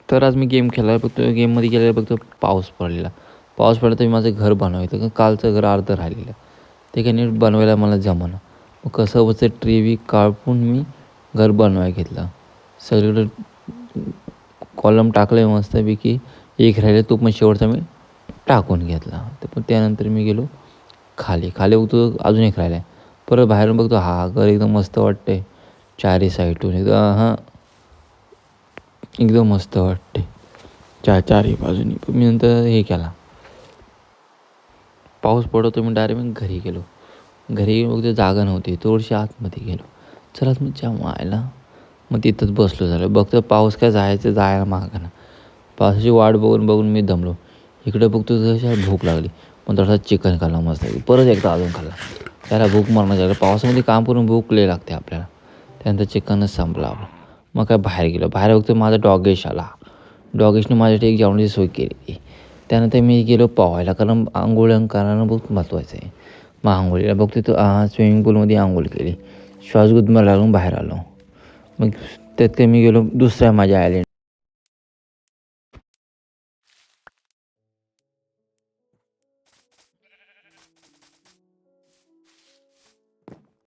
तर आज मी गेम खेळला फक्त गेममध्ये गेलेला फक्त पाऊस पडलेला. पाऊस पडला तर मी माझं घर बनवायचं कारण कालचं घर अर्धं राहिलेलं. ते काही नीट बनवायला मला जमेना. मग कसं बसं ट्री कापून मी घर बनवायला घेतलं. सगळीकडं कॉलम टाकलं आहे मस्तपैकी. एक राहिलं तो पण शेवटचा मी टाकून घेतला. तर पण त्यानंतर मी गेलो खाली बघतो अजून एक राहिला आहे. परत बाहेरून बघतो घर एकदम मस्त वाटतं आहे. चारी साईडून एकदम मस्त वाटते चारी बाजूनी. पण मी नंतर हे केला, पाऊस पडतो मी डायरेक्ट घरी गेलो. घरी बघतो जागा नव्हती, थोडीशी आतमध्ये गेलो. चला मग मायला मग तिथंच बसलो झालं. बघतो पाऊस काय जायला मागं. पावसाची वाट बघून बघून मी दमलो. इकडे बघतो तशा भूक लागली. मग थोडासा चिकन खाल्ला मस्त. परत एकदा अजून खाल्ला. त्याला भूक मरणार झालं. पावसामध्ये काम करून भूक लई लागते आपल्याला. त्यानंतर चिकनच संपलं आपलं. मग काय बाहेर गेलो. बाहेर बघतो माझा डॉगेश आला. डॉगेशने माझ्यासाठी एक जेवणाची सोय केली. त्यानंतर मी गेलो पोहायला कारण आंघोळ करणं बहुत महत्त्वाचं आहे. मग आंघोळीला बघतो तो स्विमिंग पूलमध्ये आंघोळ केली. श्वास गुदमरायला लागून बाहेर आलो. मग त्यात मी गेलो दुसऱ्या माझ्या आयलंड